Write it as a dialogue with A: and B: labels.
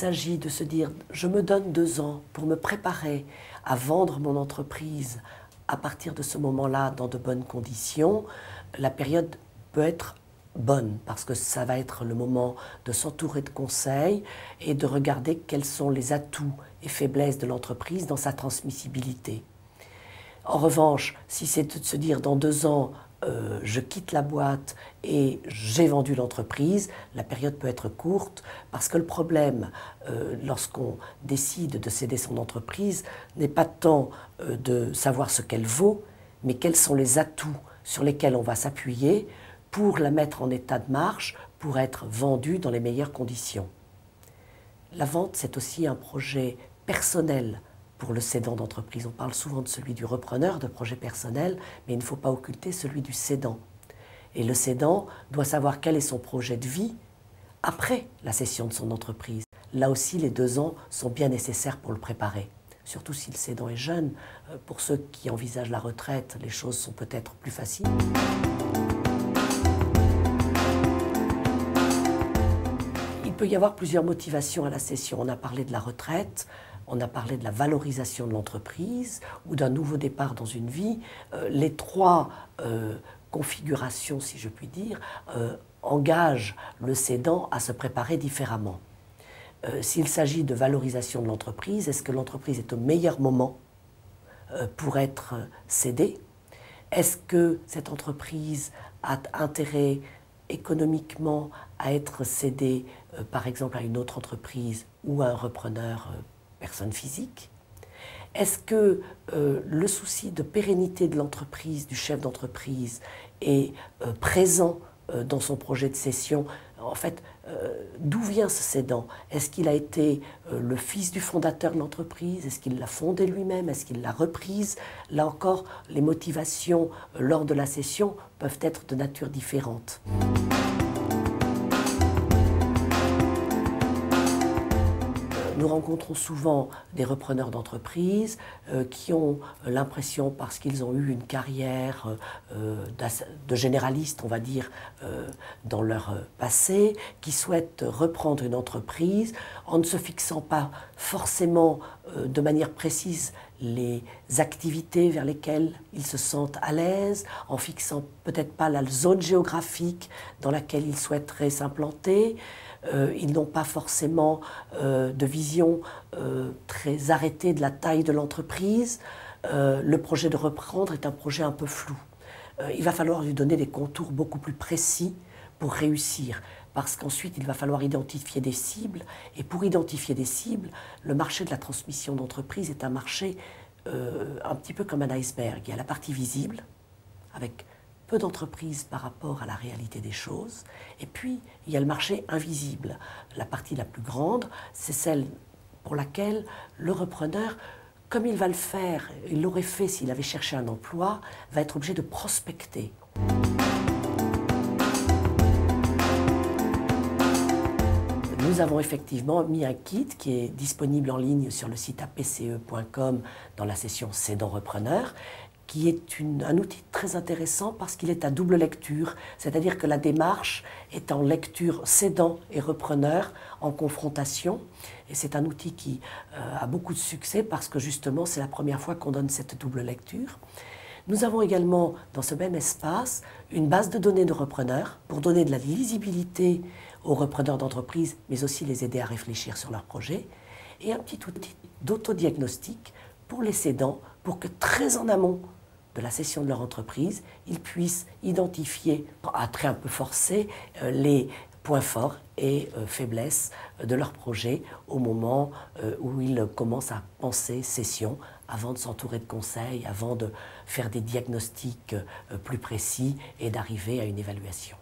A: s'agit de se dire « je me donne 2 ans pour me préparer à vendre mon entreprise à partir de ce moment-là dans de bonnes conditions », la période peut être bonne parce que ça va être le moment de s'entourer de conseils et de regarder quels sont les atouts et faiblesses de l'entreprise dans sa transmissibilité. En revanche, si c'est de se dire dans 2 ans, je quitte la boîte et j'ai vendu l'entreprise, la période peut être courte parce que le problème, lorsqu'on décide de céder son entreprise, n'est pas tant de savoir ce qu'elle vaut, mais quels sont les atouts sur lesquels on va s'appuyer pour la mettre en état de marche, pour être vendue dans les meilleures conditions. La vente, c'est aussi un projet personnel pour le cédant d'entreprise. On parle souvent de celui du repreneur, de projet personnel, mais il ne faut pas occulter celui du cédant. Et le cédant doit savoir quel est son projet de vie après la cession de son entreprise. Là aussi, les 2 ans sont bien nécessaires pour le préparer. Surtout si le cédant est jeune. Pour ceux qui envisagent la retraite, les choses sont peut-être plus faciles. Il peut y avoir plusieurs motivations à la cession. On a parlé de la retraite, on a parlé de la valorisation de l'entreprise ou d'un nouveau départ dans une vie. Les 3 configurations, si je puis dire, engagent le cédant à se préparer différemment. S'il s'agit de valorisation de l'entreprise, est-ce que l'entreprise est au meilleur moment pour être cédée? Est-ce que cette entreprise a intérêt économiquement à être cédée, par exemple, à une autre entreprise ou à un repreneur personne physique? Est-ce que le souci de pérennité de l'entreprise, du chef d'entreprise, est présent dans son projet de cession? En fait, d'où vient ce cédant? Est-ce qu'il a été le fils du fondateur de l'entreprise? Est-ce qu'il l'a fondée lui-même? Est-ce qu'il l'a reprise? Là encore, les motivations lors de la cession peuvent être de nature différente. Nous rencontrons souvent des repreneurs d'entreprises qui ont l'impression, parce qu'ils ont eu une carrière de généraliste, on va dire, dans leur passé, qui souhaitent reprendre une entreprise en ne se fixant pas forcément de manière précise les activités vers lesquelles ils se sentent à l'aise, en fixant peut-être pas la zone géographique dans laquelle ils souhaiteraient s'implanter. Ils n'ont pas forcément de vision très arrêtée de la taille de l'entreprise. Le projet de reprendre est un projet un peu flou. Il va falloir lui donner des contours beaucoup plus précis pour réussir, parce qu'ensuite il va falloir identifier des cibles, et pour identifier des cibles, le marché de la transmission d'entreprise est un marché un petit peu comme un iceberg. Il y a la partie visible, avec peu d'entreprises par rapport à la réalité des choses. Et puis, il y a le marché invisible. La partie la plus grande, c'est celle pour laquelle le repreneur, comme il va le faire, il l'aurait fait s'il avait cherché un emploi, va être obligé de prospecter. Nous avons effectivement mis un kit qui est disponible en ligne sur le site apce.com dans la section Cédant repreneur, qui est un outil très intéressant parce qu'il est à double lecture, c'est-à-dire que la démarche est en lecture cédant et repreneur en confrontation. Et c'est un outil qui a beaucoup de succès parce que justement c'est la première fois qu'on donne cette double lecture. Nous avons également dans ce même espace une base de données de repreneurs pour donner de la lisibilité aux repreneurs d'entreprise, mais aussi les aider à réfléchir sur leur projet, et un petit outil d'autodiagnostic pour les cédants, pour que très en amont de la cession de leur entreprise, ils puissent identifier, à trait un peu forcé, les points forts et faiblesses de leur projet au moment où ils commencent à penser cession, avant de s'entourer de conseils, avant de faire des diagnostics plus précis et d'arriver à une évaluation.